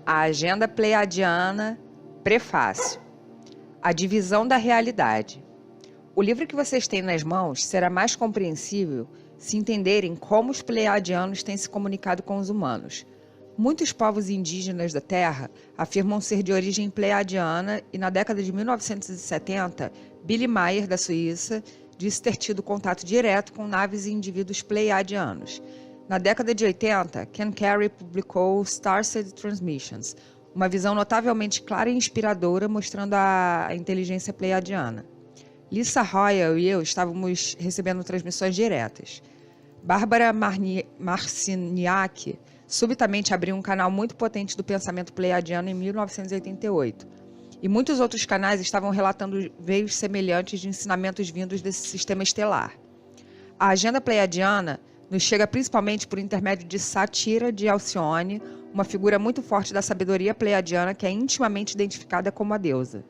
A Agenda Pleiadiana, Prefácio. A divisão da realidade. O livro que vocês têm nas mãos será mais compreensível se entenderem como os pleiadianos têm se comunicado com os humanos. Muitos povos indígenas da Terra afirmam ser de origem pleiadiana e na década de 1970, Billy Meier, da Suíça, disse ter tido contato direto com naves e indivíduos pleiadianos. Na década de 80, Ken Carey publicou Starseed Transmissions, uma visão notavelmente clara e inspiradora mostrando a inteligência pleiadiana. Lisa Royal e eu estávamos recebendo transmissões diretas. Bárbara Marciniak subitamente abriu um canal muito potente do pensamento pleiadiano em 1988. E muitos outros canais estavam relatando veios semelhantes de ensinamentos vindos desse sistema estelar. A agenda pleiadiana nos chega principalmente por intermédio de Satira de Alcione, uma figura muito forte da sabedoria pleiadiana que é intimamente identificada com a deusa.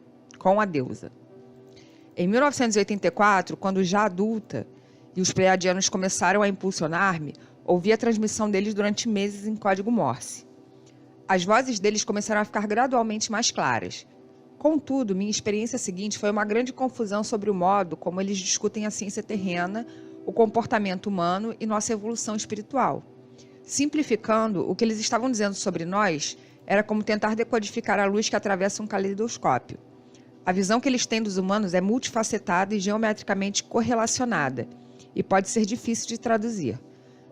Em 1984, quando já adulta, e os pleiadianos começaram a impulsionar-me, ouvi a transmissão deles durante meses em código Morse. As vozes deles começaram a ficar gradualmente mais claras. Contudo, minha experiência seguinte foi uma grande confusão sobre o modo como eles discutem a ciência terrena, o comportamento humano e nossa evolução espiritual. Simplificando, o que eles estavam dizendo sobre nós era como tentar decodificar a luz que atravessa um caleidoscópio. A visão que eles têm dos humanos é multifacetada e geometricamente correlacionada, e pode ser difícil de traduzir.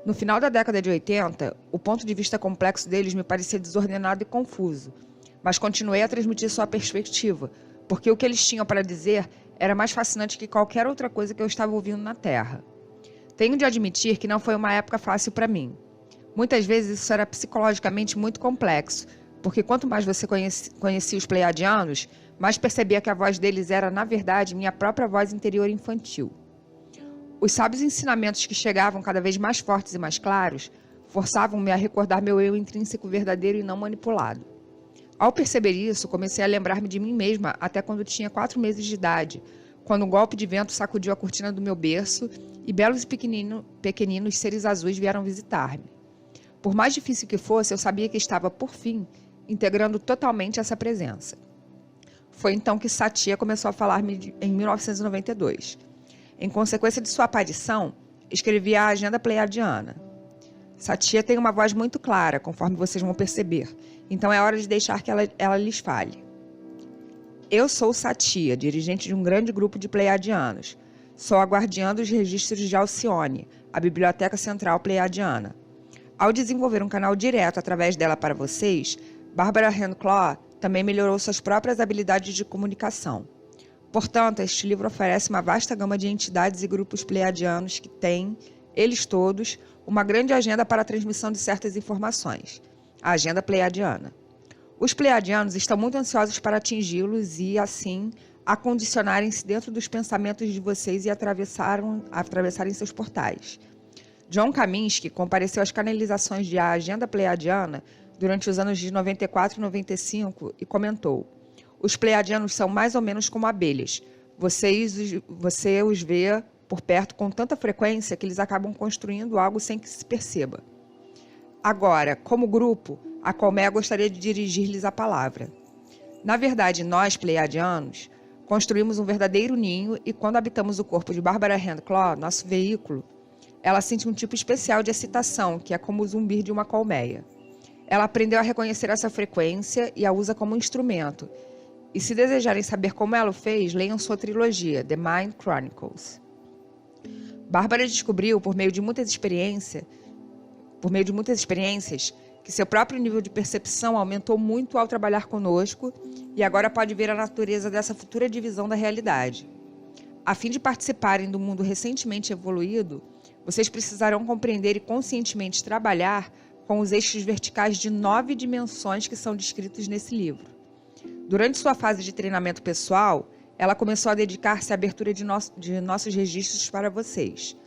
No final da década de 80, o ponto de vista complexo deles me parecia desordenado e confuso, mas continuei a transmitir sua perspectiva, porque o que eles tinham para dizer era mais fascinante que qualquer outra coisa que eu estava ouvindo na Terra. Tenho de admitir que não foi uma época fácil para mim. Muitas vezes isso era psicologicamente muito complexo, porque quanto mais você conhecia os pleiadianos, mais percebia que a voz deles era, na verdade, minha própria voz interior infantil. Os sábios ensinamentos que chegavam cada vez mais fortes e mais claros forçavam-me a recordar meu eu intrínseco verdadeiro e não manipulado. Ao perceber isso, comecei a lembrar-me de mim mesma até quando tinha 4 meses de idade, quando um golpe de vento sacudiu a cortina do meu berço e belos e pequeninos seres azuis vieram visitar-me. Por mais difícil que fosse, eu sabia que estava, por fim, integrando totalmente essa presença. Foi então que Satya começou a falar-me em 1992. Em consequência de sua aparição, escrevi a Agenda Pleiadiana. Satya tem uma voz muito clara, conforme vocês vão perceber, então é hora de deixar que ela lhes fale. Eu sou Satya, dirigente de um grande grupo de pleiadianos. Sou a guardiã dos registros de Alcione, a Biblioteca Central Pleiadiana. Ao desenvolver um canal direto através dela para vocês, Barbara Handclaw também melhorou suas próprias habilidades de comunicação. Portanto, este livro oferece uma vasta gama de entidades e grupos pleiadianos que têm, eles todos, uma grande agenda para a transmissão de certas informações, a Agenda Pleiadiana. Os pleiadianos estão muito ansiosos para atingi-los e, assim, acondicionarem-se dentro dos pensamentos de vocês e atravessarem seus portais. John Kaminsky compareceu às canalizações de A Agenda Pleiadiana durante os anos de 94 e 95 e comentou: os pleiadianos são mais ou menos como abelhas. Você os vê por perto com tanta frequência que eles acabam construindo algo sem que se perceba. Agora, como grupo, a Colmeia gostaria de dirigir-lhes a palavra. Na verdade, nós, pleiadianos, construímos um verdadeiro ninho e quando habitamos o corpo de Barbara Handclaw, nosso veículo, ela sente um tipo especial de excitação, que é como o zumbir de uma colmeia. Ela aprendeu a reconhecer essa frequência e a usa como instrumento. E se desejarem saber como ela o fez, leiam sua trilogia, The Mind Chronicles. Bárbara descobriu, por meio de muitas experiências, que seu próprio nível de percepção aumentou muito ao trabalhar conosco e agora pode ver a natureza dessa futura divisão da realidade. A fim de participarem do mundo recentemente evoluído, vocês precisarão compreender e conscientemente trabalhar com os eixos verticais de 9 dimensões que são descritos nesse livro. Durante sua fase de treinamento pessoal, ela começou a dedicar-se à abertura de nossos registros para vocês.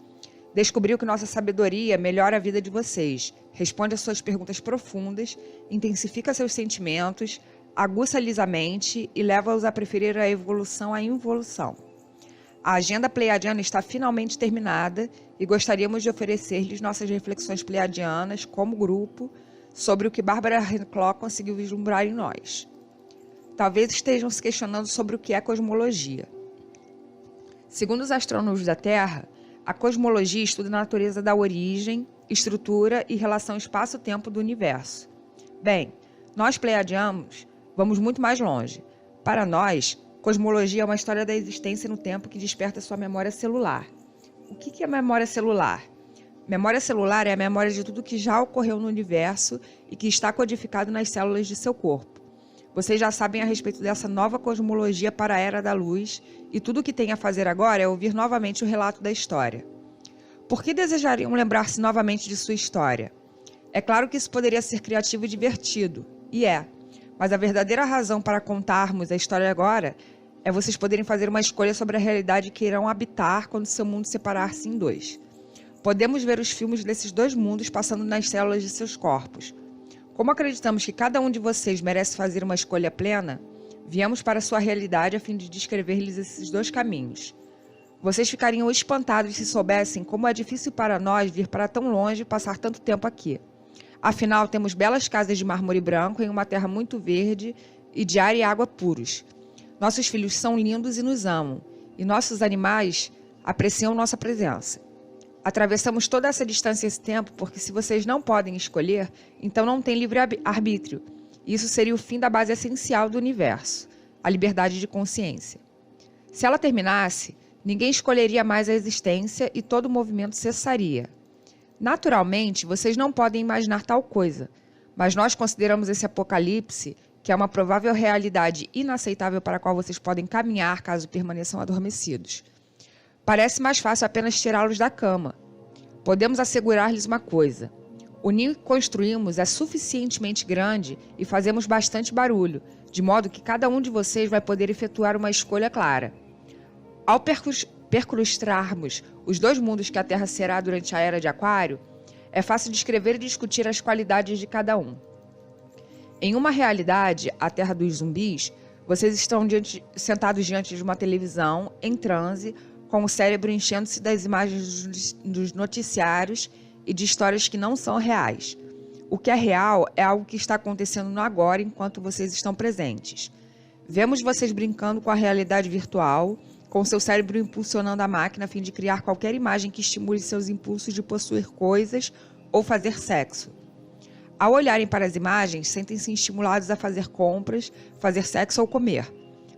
Descobriu que nossa sabedoria melhora a vida de vocês, responde às suas perguntas profundas, intensifica seus sentimentos, aguça-lhes a mente e leva-os a preferir a evolução à involução. A agenda pleiadiana está finalmente terminada e gostaríamos de oferecer-lhes nossas reflexões pleiadianas como grupo sobre o que Barbara Hancock conseguiu vislumbrar em nós. Talvez estejam se questionando sobre o que é cosmologia. Segundo os astrônomos da Terra, a cosmologia estuda a natureza da origem, estrutura e relação espaço-tempo do universo. Bem, nós pleiadianos vamos muito mais longe. Para nós, cosmologia é uma história da existência no tempo que desperta sua memória celular. O que é memória celular? Memória celular é a memória de tudo que já ocorreu no universo e que está codificado nas células de seu corpo. Vocês já sabem a respeito dessa nova cosmologia para a Era da Luz e tudo o que tem a fazer agora é ouvir novamente o relato da história. Por que desejariam lembrar-se novamente de sua história? É claro que isso poderia ser criativo e divertido, e é. Mas a verdadeira razão para contarmos a história agora é vocês poderem fazer uma escolha sobre a realidade que irão habitar quando seu mundo separar-se em dois. Podemos ver os filmes desses dois mundos passando nas células de seus corpos. Como acreditamos que cada um de vocês merece fazer uma escolha plena, viemos para sua realidade a fim de descrever-lhes esses dois caminhos. Vocês ficariam espantados se soubessem como é difícil para nós vir para tão longe e passar tanto tempo aqui. Afinal, temos belas casas de mármore branco em uma terra muito verde e de ar e água puros. Nossos filhos são lindos e nos amam, e nossos animais apreciam nossa presença. Atravessamos toda essa distância e esse tempo porque se vocês não podem escolher, então não tem livre-arbítrio. Isso seria o fim da base essencial do universo, a liberdade de consciência. Se ela terminasse, ninguém escolheria mais a existência e todo o movimento cessaria. Naturalmente, vocês não podem imaginar tal coisa, mas nós consideramos esse apocalipse, que é uma provável realidade inaceitável para a qual vocês podem caminhar caso permaneçam adormecidos. Parece mais fácil apenas tirá-los da cama. Podemos assegurar-lhes uma coisa. O ninho que construímos é suficientemente grande e fazemos bastante barulho, de modo que cada um de vocês vai poder efetuar uma escolha clara. Ao percrustrarmos os dois mundos que a Terra será durante a Era de Aquário, é fácil descrever e discutir as qualidades de cada um. Em uma realidade, a Terra dos zumbis, vocês estão sentados diante de uma televisão, em transe, com o cérebro enchendo-se das imagens dos noticiários e de histórias que não são reais. O que é real é algo que está acontecendo no agora enquanto vocês estão presentes. Vemos vocês brincando com a realidade virtual, com seu cérebro impulsionando a máquina a fim de criar qualquer imagem que estimule seus impulsos de possuir coisas ou fazer sexo. Ao olharem para as imagens, sentem-se estimulados a fazer compras, fazer sexo ou comer.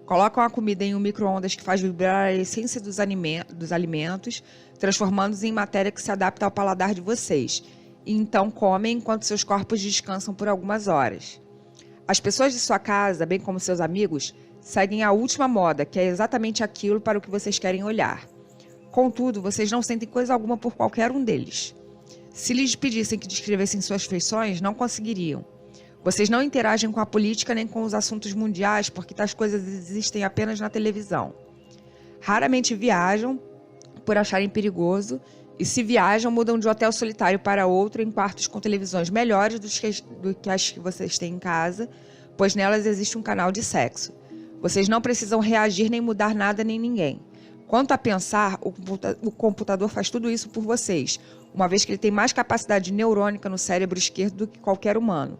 Colocam a comida em um micro-ondas que faz vibrar a essência dos alimentos, transformando-os em matéria que se adapta ao paladar de vocês, e então comem enquanto seus corpos descansam por algumas horas. As pessoas de sua casa, bem como seus amigos, seguem a última moda, que é exatamente aquilo para o que vocês querem olhar. Contudo, vocês não sentem coisa alguma por qualquer um deles. Se lhes pedissem que descrevessem suas feições, não conseguiriam. Vocês não interagem com a política nem com os assuntos mundiais porque tais coisas existem apenas na televisão. Raramente viajam por acharem perigoso e se viajam, mudam de hotel solitário para outro em quartos com televisões melhores do que as que vocês têm em casa, pois nelas existe um canal de sexo. Vocês não precisam reagir nem mudar nada nem ninguém. Quanto a pensar, o computador faz tudo isso por vocês, uma vez que ele tem mais capacidade neurônica no cérebro esquerdo do que qualquer humano.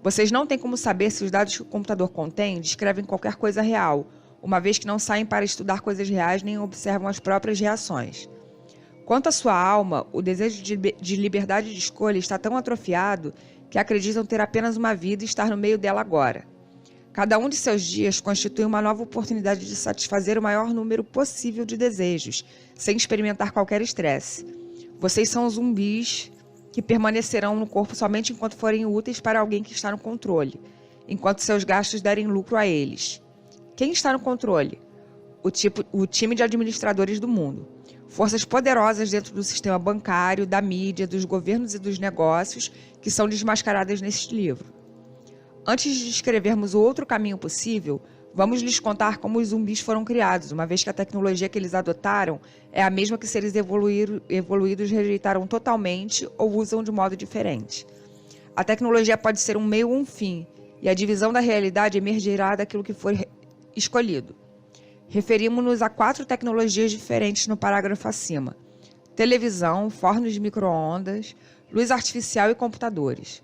Vocês não têm como saber se os dados que o computador contém descrevem qualquer coisa real, uma vez que não saem para estudar coisas reais nem observam as próprias reações. Quanto à sua alma, o desejo de liberdade de escolha está tão atrofiado que acreditam ter apenas uma vida e estar no meio dela agora. Cada um de seus dias constitui uma nova oportunidade de satisfazer o maior número possível de desejos, sem experimentar qualquer estresse. Vocês são zumbis que permanecerão no corpo somente enquanto forem úteis para alguém que está no controle, enquanto seus gastos derem lucro a eles. Quem está no controle? O time de administradores do mundo. Forças poderosas dentro do sistema bancário, da mídia, dos governos e dos negócios que são desmascaradas neste livro. Antes de descrevermos o outro caminho possível, vamos lhes contar como os zumbis foram criados, uma vez que a tecnologia que eles adotaram é a mesma que seres evoluídos rejeitaram totalmente ou usam de modo diferente. A tecnologia pode ser um meio ou um fim, e a divisão da realidade emergirá daquilo que for escolhido. Referimos-nos a 4 tecnologias diferentes no parágrafo acima: televisão, fornos de micro-ondas, luz artificial e computadores.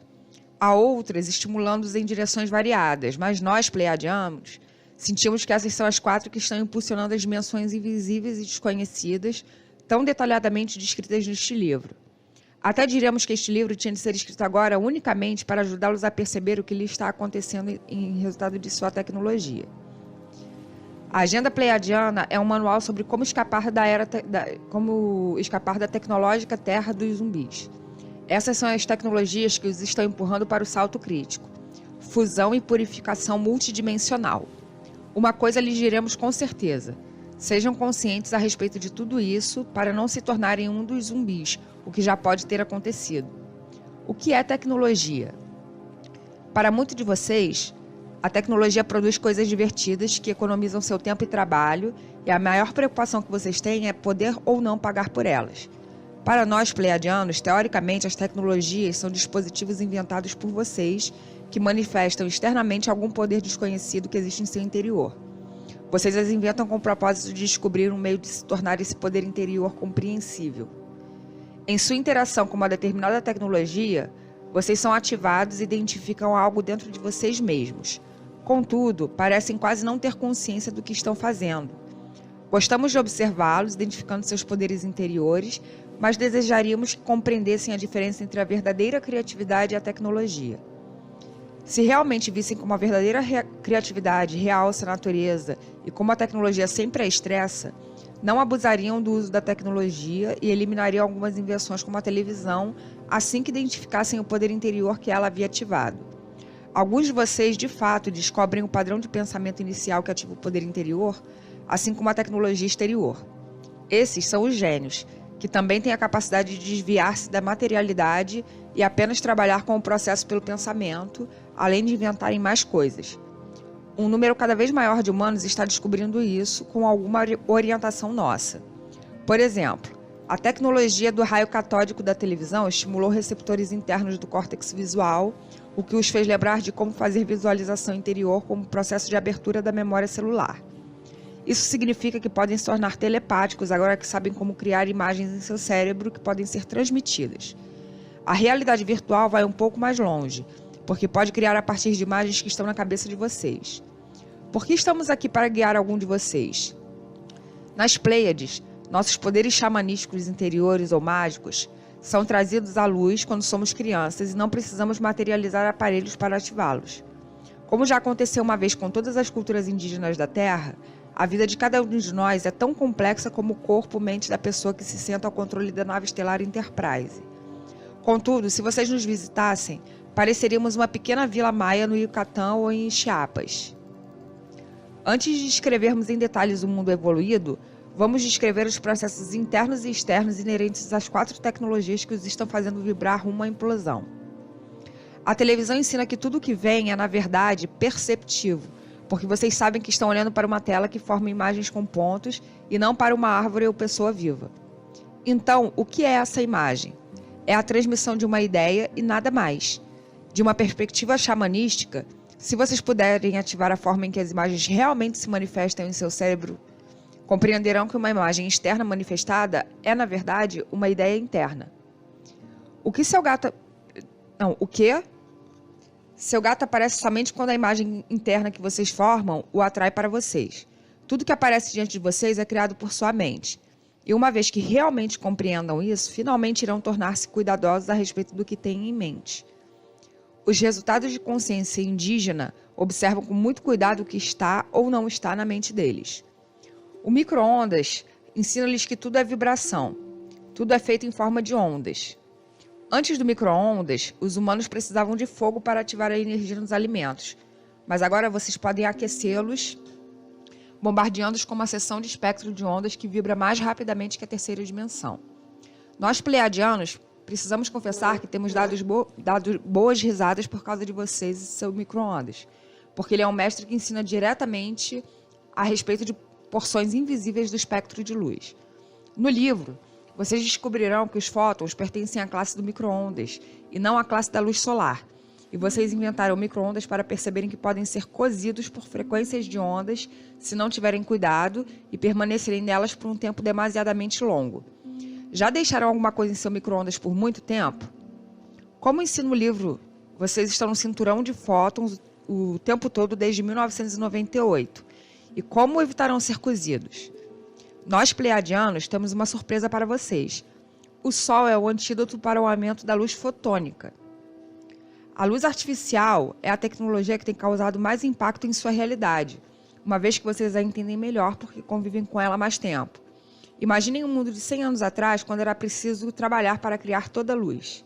Há outras estimulando-os em direções variadas, mas nós, pleiadianos, sentimos que essas são as 4 que estão impulsionando as dimensões invisíveis e desconhecidas, tão detalhadamente descritas neste livro. Até diremos que este livro tinha de ser escrito agora unicamente para ajudá-los a perceber o que lhe está acontecendo em resultado de sua tecnologia. A Agenda Pleiadiana é um manual sobre como escapar da tecnológica terra dos zumbis. Essas são as tecnologias que os estão empurrando para o salto crítico. Fusão e purificação multidimensional. Uma coisa lhes diremos com certeza. Sejam conscientes a respeito de tudo isso para não se tornarem um dos zumbis, o que já pode ter acontecido. O que é tecnologia? Para muitos de vocês, a tecnologia produz coisas divertidas que economizam seu tempo e trabalho, e a maior preocupação que vocês têm é poder ou não pagar por elas. Para nós, pleiadianos, teoricamente, as tecnologias são dispositivos inventados por vocês que manifestam externamente algum poder desconhecido que existe em seu interior. Vocês as inventam com o propósito de descobrir um meio de se tornar esse poder interior compreensível. Em sua interação com uma determinada tecnologia, vocês são ativados e identificam algo dentro de vocês mesmos. Contudo, parecem quase não ter consciência do que estão fazendo. Gostamos de observá-los, identificando seus poderes interiores, mas desejaríamos que compreendessem a diferença entre a verdadeira criatividade e a tecnologia. Se realmente vissem como a verdadeira criatividade realça a natureza e como a tecnologia sempre a estressa, não abusariam do uso da tecnologia e eliminariam algumas invenções como a televisão assim que identificassem o poder interior que ela havia ativado. Alguns de vocês, de fato, descobrem o padrão de pensamento inicial que ativa o poder interior, assim como a tecnologia exterior. Esses são os gênios, que também têm a capacidade de desviar-se da materialidade e apenas trabalhar com o processo pelo pensamento, além de inventarem mais coisas. Um número cada vez maior de humanos está descobrindo isso com alguma orientação nossa. Por exemplo, a tecnologia do raio catódico da televisão estimulou receptores internos do córtex visual, o que os fez lembrar de como fazer visualização interior como processo de abertura da memória celular. Isso significa que podem se tornar telepáticos agora que sabem como criar imagens em seu cérebro que podem ser transmitidas. A realidade virtual vai um pouco mais longe, porque pode criar a partir de imagens que estão na cabeça de vocês. Por que estamos aqui para guiar algum de vocês? Nas Pleiades, nossos poderes xamanísticos interiores ou mágicos são trazidos à luz quando somos crianças e não precisamos materializar aparelhos para ativá-los. Como já aconteceu uma vez com todas as culturas indígenas da Terra, a vida de cada um de nós é tão complexa como o corpo-mente da pessoa que se senta ao controle da nave estelar Enterprise. Contudo, se vocês nos visitassem, pareceríamos uma pequena vila maia no Yucatán ou em Chiapas. Antes de descrevermos em detalhes o mundo evoluído, vamos descrever os processos internos e externos inerentes às 4 tecnologias que os estão fazendo vibrar rumo à implosão. A televisão ensina que tudo o que vem é, na verdade, perceptivo, porque vocês sabem que estão olhando para uma tela que forma imagens com pontos e não para uma árvore ou pessoa viva. Então, o que é essa imagem? É a transmissão de uma ideia e nada mais. De uma perspectiva xamanística, se vocês puderem ativar a forma em que as imagens realmente se manifestam em seu cérebro, compreenderão que uma imagem externa manifestada é, na verdade, uma ideia interna. O que seu gato... Não, o quê? Seu gato aparece somente quando a imagem interna que vocês formam o atrai para vocês. Tudo que aparece diante de vocês é criado por sua mente. E uma vez que realmente compreendam isso, finalmente irão tornar-se cuidadosos a respeito do que têm em mente. Os resultados de consciência indígena observam com muito cuidado o que está ou não está na mente deles. O micro-ondas ensina-lhes que tudo é vibração. Tudo é feito em forma de ondas. Antes do micro-ondas, os humanos precisavam de fogo para ativar a energia nos alimentos. Mas agora vocês podem aquecê-los, bombardeando-os com uma seção de espectro de ondas que vibra mais rapidamente que a terceira dimensão. Nós, pleiadianos, precisamos confessar que temos dado boas risadas por causa de vocês e seu micro-ondas, porque ele é um mestre que ensina diretamente a respeito de porções invisíveis do espectro de luz. No livro, vocês descobrirão que os fótons pertencem à classe do micro-ondas e não à classe da luz solar. E vocês inventaram micro-ondas para perceberem que podem ser cozidos por frequências de ondas se não tiverem cuidado e permanecerem nelas por um tempo demasiadamente longo. Já deixaram alguma coisa em seu micro-ondas por muito tempo? Como ensina o livro Vocês estão no cinturão de fótons o tempo todo desde 1998. E como evitarão ser cozidos? Nós, pleiadianos, temos uma surpresa para vocês. O Sol é o antídoto para o aumento da luz fotônica. A luz artificial é a tecnologia que tem causado mais impacto em sua realidade, uma vez que vocês a entendem melhor porque convivem com ela há mais tempo. Imaginem um mundo de 100 anos atrás, quando era preciso trabalhar para criar toda a luz.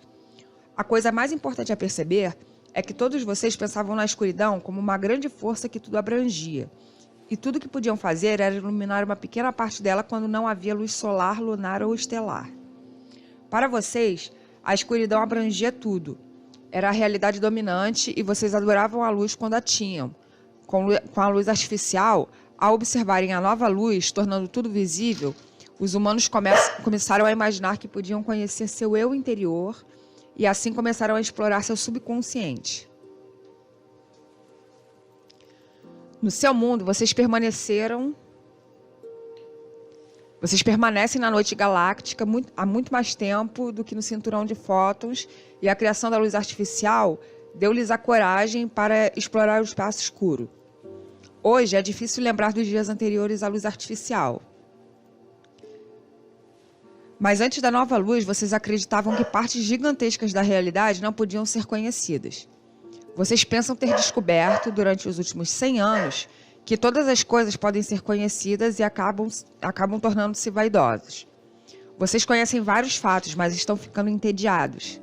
A coisa mais importante a perceber é que todos vocês pensavam na escuridão como uma grande força que tudo abrangia. E tudo que podiam fazer era iluminar uma pequena parte dela quando não havia luz solar, lunar ou estelar. Para vocês, a escuridão abrangia tudo. Era a realidade dominante e vocês adoravam a luz quando a tinham. Com a luz artificial, ao observarem a nova luz, tornando tudo visível, os humanos começaram a imaginar que podiam conhecer seu eu interior e assim começaram a explorar seu subconsciente. No seu mundo, vocês permanecem na noite galáctica há muito mais tempo do que no cinturão de fótons, e a criação da luz artificial deu-lhes a coragem para explorar o espaço escuro. Hoje é difícil lembrar dos dias anteriores à luz artificial. Mas antes da nova luz, vocês acreditavam que partes gigantescas da realidade não podiam ser conhecidas. Vocês pensam ter descoberto, durante os últimos 100 anos, que todas as coisas podem ser conhecidas e acabam tornando-se vaidosos. Vocês conhecem vários fatos, mas estão ficando entediados.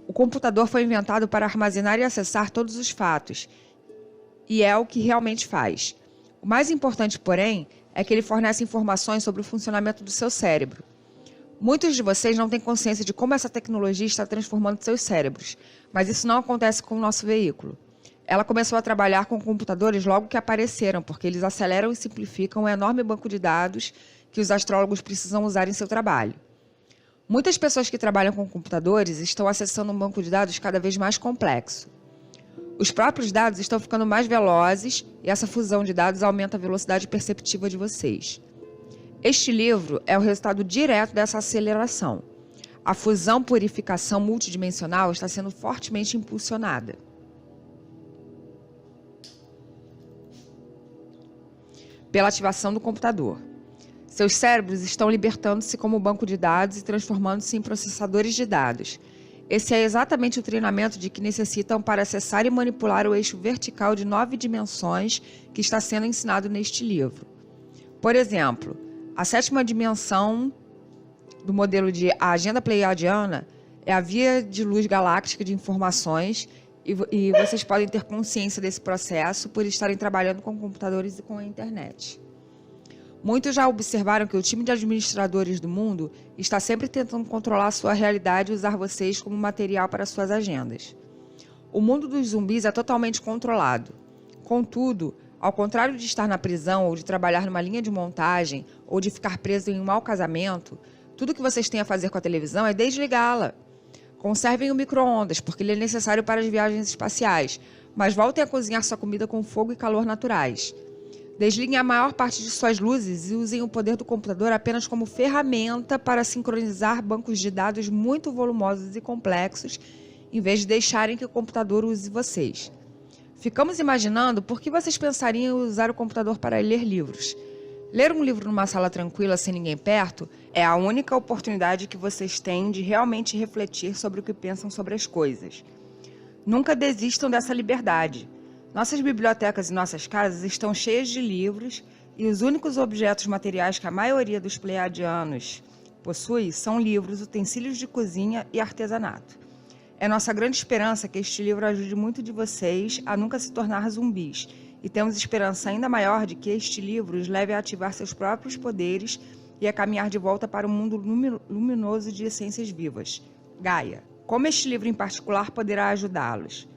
O computador foi inventado para armazenar e acessar todos os fatos, e é o que realmente faz. O mais importante, porém, é que ele fornece informações sobre o funcionamento do seu cérebro. Muitos de vocês não têm consciência de como essa tecnologia está transformando seus cérebros, mas isso não acontece com o nosso veículo. Ela começou a trabalhar com computadores logo que apareceram, porque eles aceleram e simplificam o enorme banco de dados que os astrólogos precisam usar em seu trabalho. Muitas pessoas que trabalham com computadores estão acessando um banco de dados cada vez mais complexo. Os próprios dados estão ficando mais velozes e essa fusão de dados aumenta a velocidade perceptiva de vocês. Este livro é o resultado direto dessa aceleração. A fusão-purificação multidimensional está sendo fortemente impulsionada. Pela ativação do computador. Seus cérebros estão libertando-se como banco de dados e transformando-se em processadores de dados. Esse é exatamente o treinamento de que necessitam para acessar e manipular o eixo vertical de 9 dimensões que está sendo ensinado neste livro. Por exemplo, a 7ª dimensão do modelo de agenda pleiadiana é a via de luz galáctica de informações e vocês podem ter consciência desse processo por estarem trabalhando com computadores e com a internet. Muitos já observaram que o time de administradores do mundo está sempre tentando controlar a sua realidade e usar vocês como material para suas agendas. O mundo dos zumbis é totalmente controlado. Contudo, ao contrário de estar na prisão ou de trabalhar numa linha de montagem ou de ficar preso em um mau casamento, tudo que vocês têm a fazer com a televisão é desligá-la. Conservem o micro-ondas, porque ele é necessário para as viagens espaciais, mas voltem a cozinhar sua comida com fogo e calor naturais. Desliguem a maior parte de suas luzes e usem o poder do computador apenas como ferramenta para sincronizar bancos de dados muito volumosos e complexos, em vez de deixarem que o computador use vocês. Ficamos imaginando por que vocês pensariam em usar o computador para ler livros. Ler um livro numa sala tranquila sem ninguém perto é a única oportunidade que vocês têm de realmente refletir sobre o que pensam sobre as coisas. Nunca desistam dessa liberdade. Nossas bibliotecas e nossas casas estão cheias de livros e os únicos objetos materiais que a maioria dos pleiadianos possui são livros, utensílios de cozinha e artesanato. É nossa grande esperança que este livro ajude muito de vocês a nunca se tornar zumbis, e temos esperança ainda maior de que este livro os leve a ativar seus próprios poderes e a caminhar de volta para um mundo luminoso de essências vivas. Gaia. Como este livro em particular poderá ajudá-los?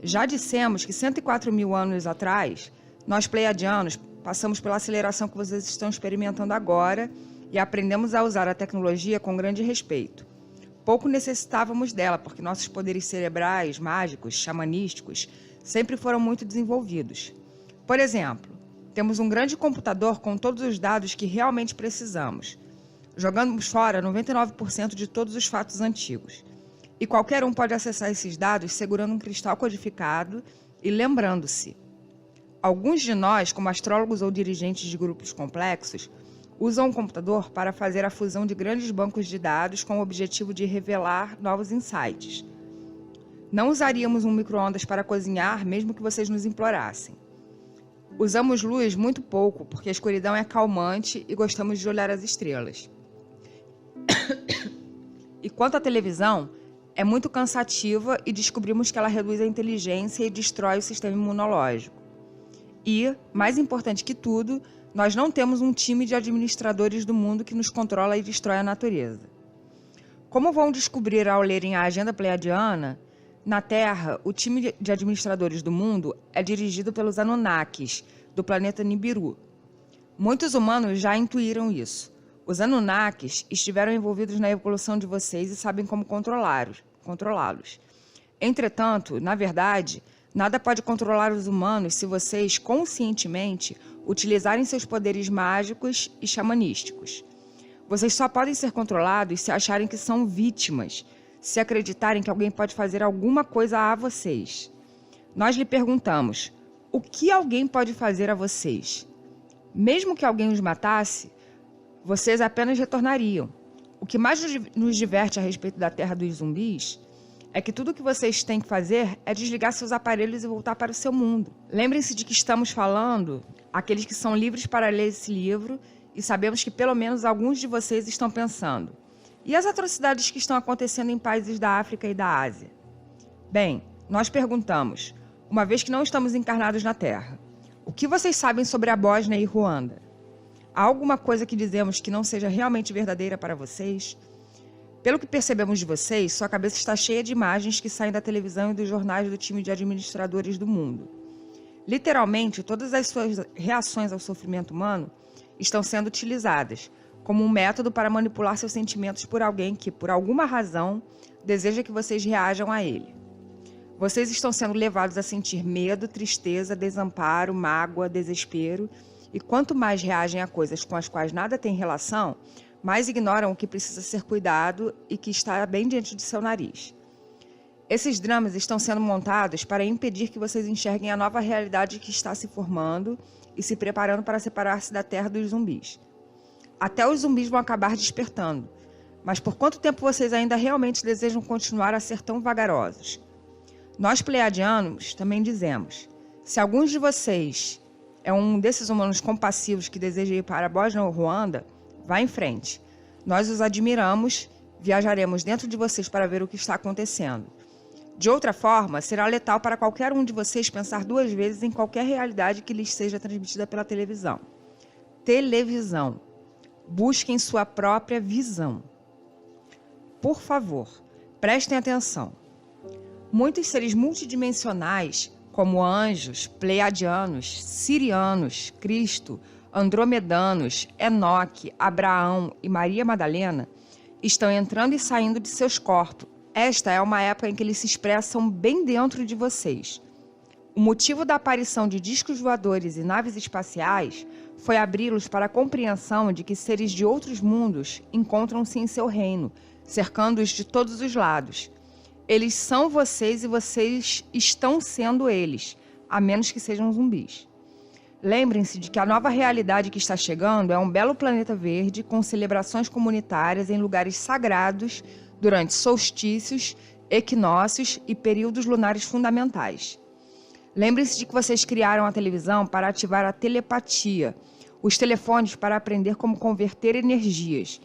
Já dissemos que 104.000 anos atrás, nós pleiadianos passamos pela aceleração que vocês estão experimentando agora e aprendemos a usar a tecnologia com grande respeito. Pouco necessitávamos dela, porque nossos poderes cerebrais, mágicos, xamanísticos, sempre foram muito desenvolvidos. Por exemplo, temos um grande computador com todos os dados que realmente precisamos. Jogamos fora 99% de todos os fatos antigos. E qualquer um pode acessar esses dados segurando um cristal codificado e lembrando-se. Alguns de nós, como astrólogos ou dirigentes de grupos complexos, usam o computador para fazer a fusão de grandes bancos de dados com o objetivo de revelar novos insights. Não usaríamos um micro-ondas para cozinhar, mesmo que vocês nos implorassem. Usamos luz muito pouco, porque a escuridão é calmante e gostamos de olhar as estrelas. E quanto à televisão, é muito cansativa e descobrimos que ela reduz a inteligência e destrói o sistema imunológico. E, mais importante que tudo, nós não temos um time de administradores do mundo que nos controla e destrói a natureza. Como vão descobrir ao lerem a Agenda Pleiadiana, na Terra, o time de administradores do mundo é dirigido pelos Anunnakis, do planeta Nibiru. Muitos humanos já intuíram isso. Os Anunnakis estiveram envolvidos na evolução de vocês e sabem como controlá-los. Entretanto, na verdade, nada pode controlar os humanos se vocês, conscientemente, utilizarem seus poderes mágicos e xamanísticos. Vocês só podem ser controlados se acharem que são vítimas, se acreditarem que alguém pode fazer alguma coisa a vocês. Nós lhe perguntamos, o que alguém pode fazer a vocês? Mesmo que alguém os matasse, vocês apenas retornariam. O que mais nos diverte a respeito da Terra dos Zumbis é que tudo o que vocês têm que fazer é desligar seus aparelhos e voltar para o seu mundo. Lembrem-se de que estamos falando aqueles que são livres para ler esse livro e sabemos que pelo menos alguns de vocês estão pensando. E as atrocidades que estão acontecendo em países da África e da Ásia? Bem, nós perguntamos, uma vez que não estamos encarnados na Terra, o que vocês sabem sobre a Bósnia e Ruanda? Há alguma coisa que dizemos que não seja realmente verdadeira para vocês? Pelo que percebemos de vocês, sua cabeça está cheia de imagens que saem da televisão e dos jornais do time de administradores do mundo. Literalmente, todas as suas reações ao sofrimento humano estão sendo utilizadas como um método para manipular seus sentimentos por alguém que, por alguma razão, deseja que vocês reajam a ele. Vocês estão sendo levados a sentir medo, tristeza, desamparo, mágoa, desespero, e quanto mais reagem a coisas com as quais nada tem relação, mais ignoram o que precisa ser cuidado e que está bem diante de seu nariz. Esses dramas estão sendo montados para impedir que vocês enxerguem a nova realidade que está se formando e se preparando para separar-se da Terra dos zumbis. Até os zumbis vão acabar despertando. Mas por quanto tempo vocês ainda realmente desejam continuar a ser tão vagarosos? Nós, pleiadianos, também dizemos, se alguns de vocês é um desses humanos compassivos que deseja ir para a Bósnia ou Ruanda, vá em frente. Nós os admiramos, viajaremos dentro de vocês para ver o que está acontecendo. De outra forma, será letal para qualquer um de vocês pensar duas vezes em qualquer realidade que lhes seja transmitida pela televisão. Televisão. Busquem sua própria visão. Por favor, prestem atenção. Muitos seres multidimensionais, como anjos, pleiadianos, sirianos, Cristo, andromedanos, Enoque, Abraão e Maria Madalena, estão entrando e saindo de seus corpos. Esta é uma época em que eles se expressam bem dentro de vocês. O motivo da aparição de discos voadores e naves espaciais foi abri-los para a compreensão de que seres de outros mundos encontram-se em seu reino, cercando-os de todos os lados. Eles são vocês e vocês estão sendo eles, a menos que sejam zumbis. Lembrem-se de que a nova realidade que está chegando é um belo planeta verde com celebrações comunitárias em lugares sagrados durante solstícios, equinócios e períodos lunares fundamentais. Lembrem-se de que vocês criaram a televisão para ativar a telepatia, os telefones para aprender como converter energias,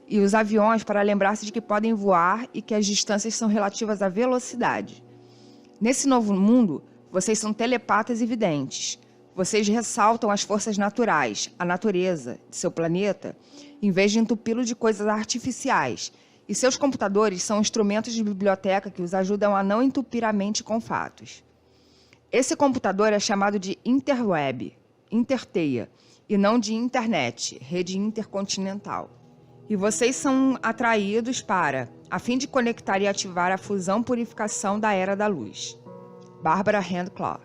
e os aviões para lembrar-se de que podem voar e que as distâncias são relativas à velocidade. Nesse novo mundo, vocês são telepatas e videntes. Vocês ressaltam as forças naturais, a natureza de seu planeta, em vez de entupi-lo de coisas artificiais, e seus computadores são instrumentos de biblioteca que os ajudam a não entupir a mente com fatos. Esse computador é chamado de interweb, interteia, e não de internet, rede intercontinental. E vocês são atraídos para, a fim de conectar e ativar a fusão-purificação da Era da Luz. Barbara Handclaw.